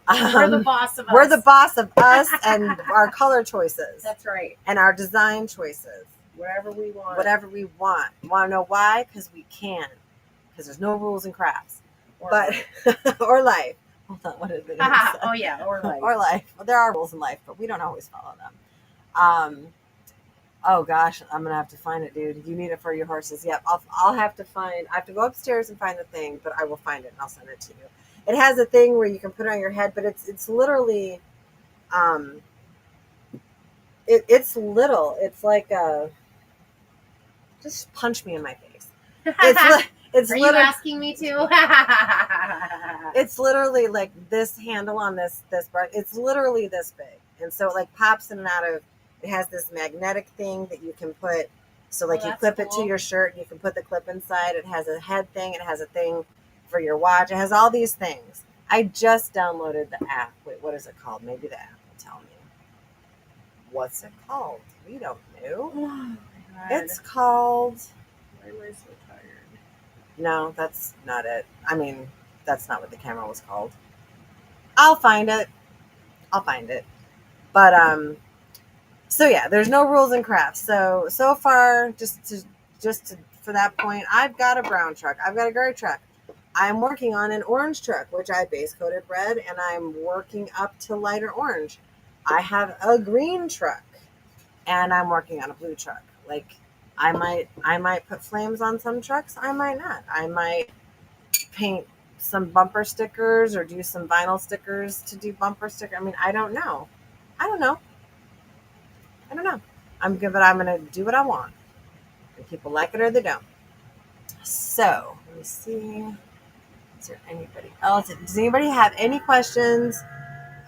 We're the boss of us. We're the boss of us and our color choices. That's right. And our design choices. Whatever we want. Whatever we want. Want to know why? Because we can. Because there's no rules in crafts. Or life. Hold on, what is it? Oh yeah, or life. Or life. Well, there are rules in life, but we don't always follow them. Oh gosh, I'm gonna have to find it, dude. You need it for your horses. Yep, I'll have to find. I have to go upstairs and find the thing, but I will find it and I'll send it to you. It has a thing where you can put it on your head, but it's literally, it's little. It's like just punch me in my face. It's Are you asking me to? It's literally like this handle on this brush. It's literally this big, and so it like pops in and out of. It has this magnetic thing that you can put. So like you clip it to your shirt, and you can put the clip inside. It has a head thing. It has a thing for your watch. It has all these things. I just downloaded the app. Wait, what is it called? Maybe the app will tell me. What's it called? We don't know. Oh, it's called. Why am I so tired? No, that's not it. I mean, that's not what the camera was called. I'll find it. But so yeah, there's no rules in crafts. So far, for that point, I've got a brown truck. I've got a gray truck. I'm working on an orange truck, which I base coated red, and I'm working up to lighter orange. I have a green truck, and I'm working on a blue truck. Like I might put flames on some trucks. I might not. I might paint some bumper stickers or do some vinyl stickers to do bumper sticker. I mean, I don't know. I don't know. I don't know. I'm good, but I'm gonna do what I want. And people like it or they don't. So let me see. Is there anybody else? Does anybody have any questions?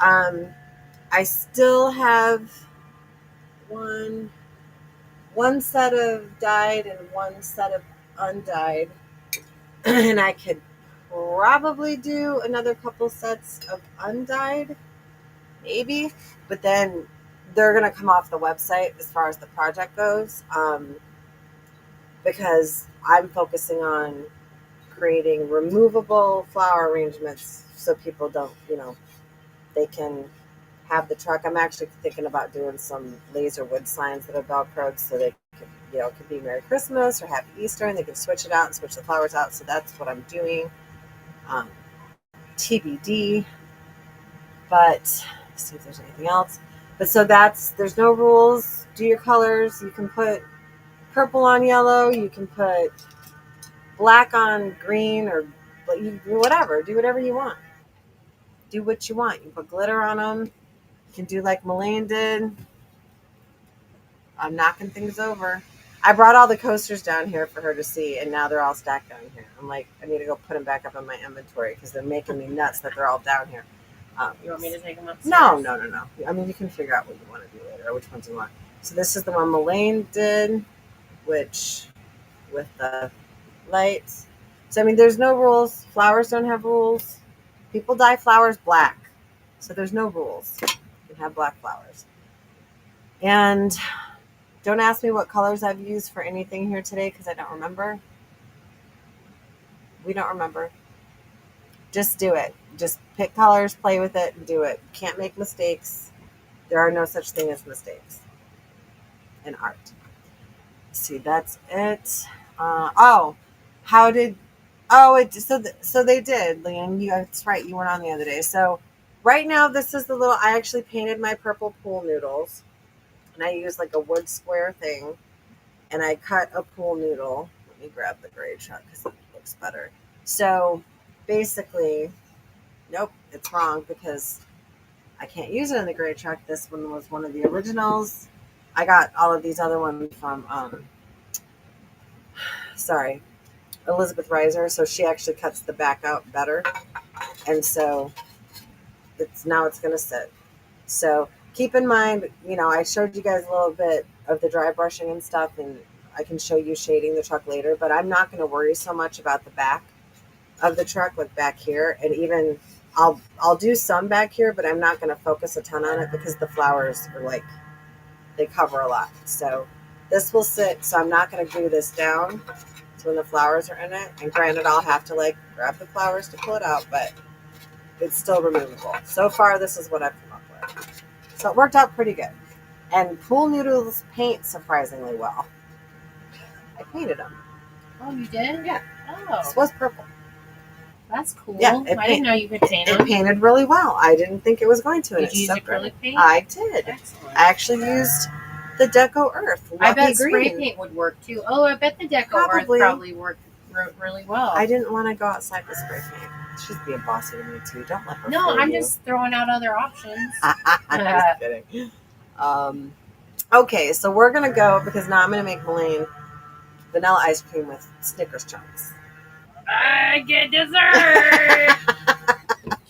Um, I still have one set of dyed and one set of undyed, and I could probably do another couple sets of undyed, maybe. But then they're gonna come off the website as far as the project goes, because I'm focusing on creating removable flower arrangements so people don't, they can have the truck. I'm actually thinking about doing some laser wood signs that are Velcroed so they could, it could be Merry Christmas or Happy Easter, and they can switch it out and switch the flowers out. So that's what I'm doing. Um, TBD, but see if there's anything else. But so there's no rules. Do your colors. You can put purple on yellow. You can put black on green, or whatever. Do whatever you want. Do what you want. You put glitter on them. You can do like Malaine did. I'm knocking things over. I brought all the coasters down here for her to see, and now they're all stacked down here. I'm like, I need to go put them back up in my inventory because they're making me nuts that they're all down here. You want me to take them upstairs? No. I mean, you can figure out what you want to do later, or which ones you want. So this is the one Malaine did, which with the lights. So I mean, there's no rules. Flowers don't have rules. People dye flowers black, so there's no rules. You can have black flowers. And don't ask me what colors I've used for anything here today because I don't remember. We don't remember. Just do it. Just pick colors, play with it, and do it. Can't make mistakes. There are no such thing as mistakes in art. See, that's it. How did? So they did, Leanne. That's right. You weren't on the other day. So right now, this is the little. I actually painted my purple pool noodles, and I used like a wood square thing, and I cut a pool noodle. Let me grab the gray truck because it looks better. So basically, nope, it's wrong because I can't use it in the gray truck. This one was one of the originals. I got all of these other ones from, Elizabeth Reiser. So she actually cuts the back out better. And so it's going to sit. So keep in mind, I showed you guys a little bit of the dry brushing and stuff, and I can show you shading the truck later, but I'm not going to worry so much about the back of the truck, like back here. And even I'll do some back here, but I'm not going to focus a ton on it because the flowers are they cover a lot. So this will sit. So I'm not going to glue this down so when the flowers are in it. And granted, I'll have to grab the flowers to pull it out, but it's still removable. So far, this is what I've come up with. So it worked out pretty good. And pool noodles paint surprisingly well. I painted them. Oh, you did? Yeah. Oh. This was purple. That's cool. Yeah, I didn't know you could paint them. It painted really well. I didn't think it was going to. Did you use acrylic paint? I did. Excellent. I actually used the Deco Earth. I bet Green. spray paint would work too. Oh, I bet the Deco Earth probably worked really well. I didn't want to go outside with spray paint. She's being bossy to me too. Don't let her. No, I'm just throwing out other options. I'm just kidding. Okay, so we're gonna go because now I'm gonna make Malaine vanilla ice cream with Snickers chunks. I get dessert.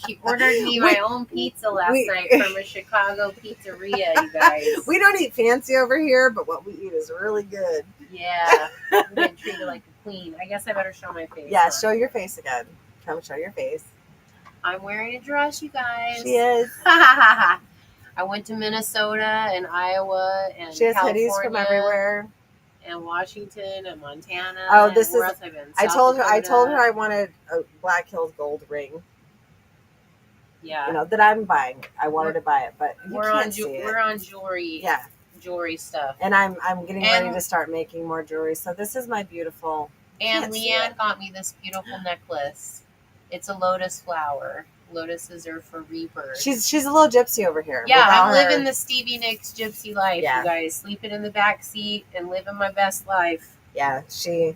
She ordered me my own pizza last night from a Chicago pizzeria, you guys. We don't eat fancy over here, but what we eat is really good. Yeah. I'm getting treated like a queen. I guess I better show my face. Yeah, show your face again. Come show your face. I'm wearing a dress, you guys. She is. I went to Minnesota and Iowa and she has California hoodies from everywhere. And Washington and Montana. Oh, this where is. Else I've been? I told her I wanted a Black Hills gold ring. Yeah. that I'm buying. I wanted to buy it, but you can't see it. We're on jewelry. Yeah. Jewelry stuff. And I'm getting ready to start making more jewelry. So this is my beautiful. And Leanne got me this beautiful necklace. It's a lotus flower. Lotuses are for rebirth. She's a little gypsy over here. Yeah, I'm living the Stevie Nicks gypsy life, Yeah. you guys. Sleeping in the back seat and living my best life. Yeah, she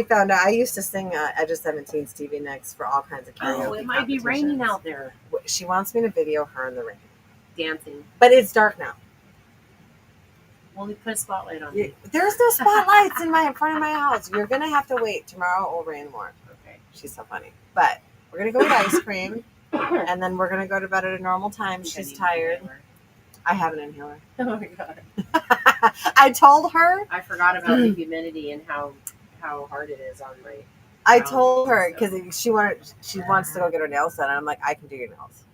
found out. I used to sing Edge of 17 Stevie Nicks for all kinds of karaoke. Oh, it might be raining out there. She wants me to video her in the rain. Dancing. But it's dark now. Well, we put a spotlight on me. There's no spotlights in front of my house. You're going to have to wait. Tomorrow it will rain more. Okay. She's so funny. But we're going to go eat ice cream. And then we're going to go to bed at a normal time. She's tired. I have an inhaler. Oh my God. I told her. I forgot about the humidity and how hard it is on my. I told her because she wants to go get her nails done. And I'm like, I can do your nails.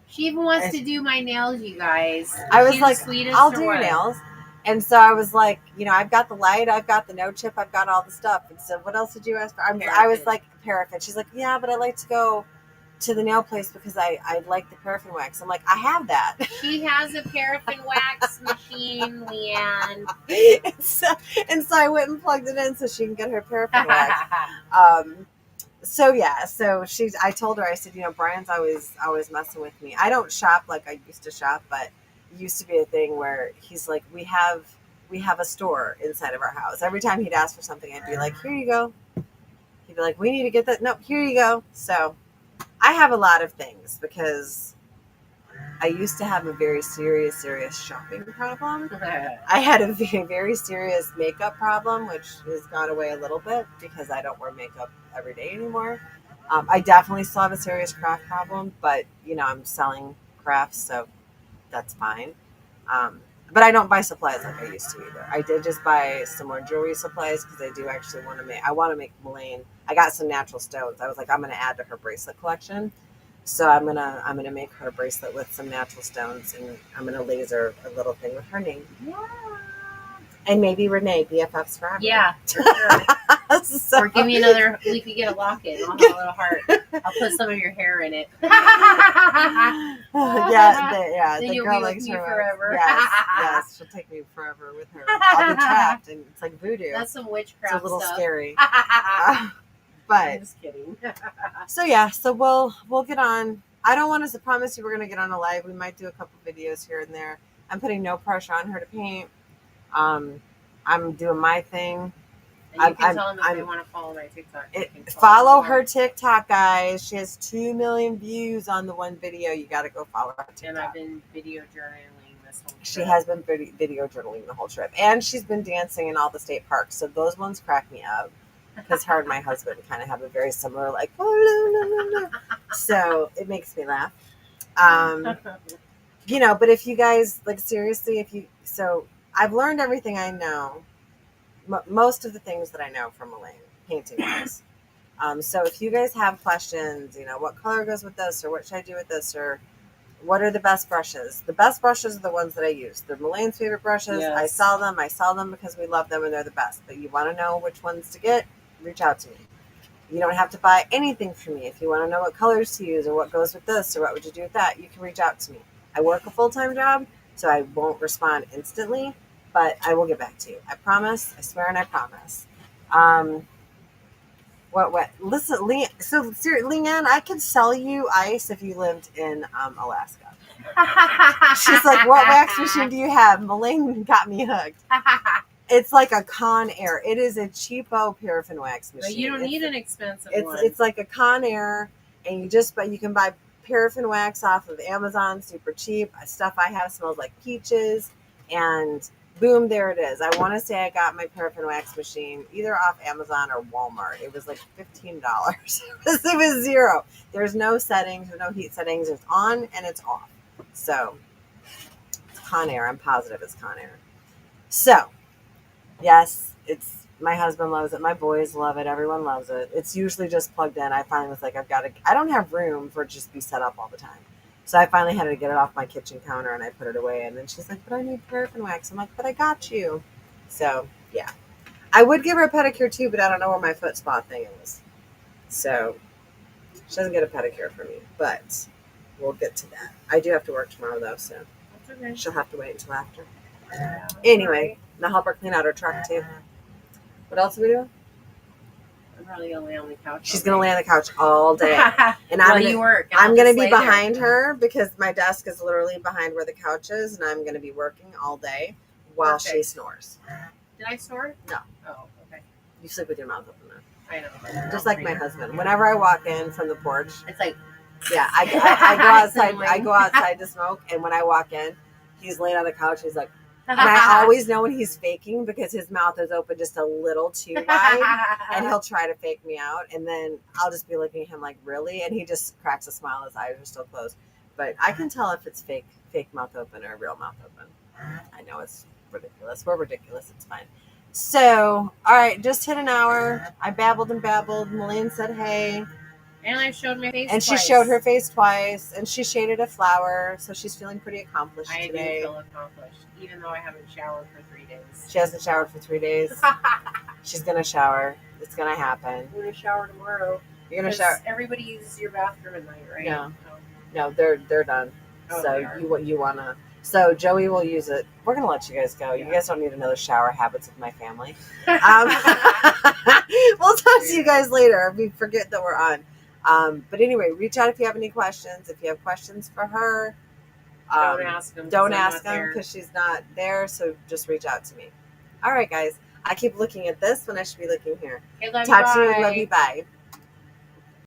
She even wants to do my nails, you guys. I was like, I'll do your nails. And so I was like, I've got the light, I've got the no chip, I've got all the stuff. And so what else did you ask for? I was like, paraffin. She's like, yeah, but I like to go to the nail place because I like the paraffin wax. I'm like, I have that. She has a paraffin wax machine, Leanne. and so I went and plugged it in so she can get her paraffin wax. So I told her, I said, Brian's always messing with me. I don't shop like I used to shop, but it used to be a thing where he's like, we have a store inside of our house. Every time he'd ask for something, I'd be like, here you go. He'd be like, we need to get that. Nope, here you go. So I have a lot of things because I used to have a very serious shopping problem. I had a very, very serious makeup problem, which has gone away a little bit because I don't wear makeup every day anymore. I definitely still have a serious craft problem, but I'm selling crafts, so that's fine. But I don't buy supplies like I used to either. I did just buy some more jewelry supplies because I do actually want to make. I want to make Malaine. I got some natural stones. I was like, I'm going to add to her bracelet collection. So I'm gonna make her a bracelet with some natural stones, and I'm gonna laser a little thing with her name. Yeah. And maybe Renee, BFFs forever. Yeah, for sure. So, or give me another. We could get a locket. I'll have a little heart. I'll put some of your hair in it. The girl likes her forever. Yes, she'll take me forever with her. I'll be trapped, and it's like voodoo. That's some witchcraft. It's a little stuff. Scary. But I'm just kidding. So we'll get on. I don't want to promise you we're going to get on a live. We might do a couple videos here and there. I'm putting no pressure on her to paint. I'm doing my thing. And you can tell them if they want to follow my TikTok. Follow her TikTok, guys. She has 2 million views on the one video. You got to go follow her TikTok. And I've been video journaling this whole trip. She has been video journaling the whole trip. And she's been dancing in all the state parks. So those ones crack me up. Because her and my husband kind of have a very similar, like, oh, no. So it makes me laugh. But if you guys, like, seriously, so I've learned everything I know, most of the things that I know from Malaine, painting-wise. So if you guys have questions, what color goes with this, or what should I do with this, or what are the best brushes? The best brushes are the ones that I use. They're Malaine's favorite brushes. Yes. I sell them because we love them and they're the best. But you want to know which ones to get, reach out to me. You don't have to buy anything from me. If you want to know what colors to use or what goes with this or what would you do with that, you can reach out to me. I work a full-time job, so I won't respond instantly, but I will get back to you. I promise. I swear and I promise. What? Listen, Leanne, I could sell you ice if you lived in Alaska. She's like, what wax machine do you have? Malaine got me hooked. It's like a Conair. It is a cheapo paraffin wax machine. But you don't need an expensive one. It's like a Conair, and you can buy paraffin wax off of Amazon, super cheap. Stuff I have smells like peaches, and boom, there it is. I want to say I got my paraffin wax machine either off Amazon or Walmart. It was like $15. It was zero. There's no settings, there's no heat settings. It's on and it's off. So it's Conair. I'm positive it's Conair. So yes, my husband loves it. My boys love it. Everyone loves it. It's usually just plugged in. I finally was like, I don't have room for it to just be set up all the time. So I finally had to get it off my kitchen counter and I put it away. And then she's like, but I need paraffin wax. I'm like, but I got you. So yeah, I would give her a pedicure too, but I don't know where my foot spa thing is. So she doesn't get a pedicure from me, but we'll get to that. I do have to work tomorrow though, so That's okay. she'll have to wait until after. Yeah, Anyway, now help her clean out her truck too. What else are we doing? I'm probably gonna lay on the couch. She's gonna lay on the couch all day, and While you work. I'm gonna be lay there. behind her because my desk is literally behind where the couch is, and I'm gonna be working all day while she Perfect. snores. Did I snore? No. Oh, okay. You sleep with your mouth open though. I know. Just like my husband. Whenever I walk in from the porch, It's like, yeah, I go outside. I go outside to smoke, and when I walk in, he's laying on the couch. He's like, and I always know when he's faking because his mouth is open just a little too wide, and he'll try to fake me out, and then I'll just be looking at him like, really, and he just cracks a smile. His eyes are still closed, but I can tell if it's fake mouth open or real mouth open. I know it's ridiculous. We're ridiculous. It's fine. So, all right, just hit an hour. I babbled and babbled. Malaine said, hey. And I showed my face And twice. she showed her face twice, and she shaded a flower, so she's feeling pretty accomplished I today. do feel accomplished, even though I haven't showered for 3 days. She hasn't showered for 3 days. She's going to shower. It's going to happen. I'm going to shower tomorrow. You're going to shower? Everybody uses your bathroom at night, right? No. No, they're done. Oh, so you want to... So Joey will use it. We're going to let you guys go. Yeah. You guys don't need another shower habits with my family. We'll talk to you guys later. We forget that we're on. But anyway, reach out if you have any questions. If you have questions for her, don't ask them. Don't ask them because she's not there. So just reach out to me. All right, guys. I keep looking at this when I should be looking here. Okay, love Talk to you. you. Love you. Bye.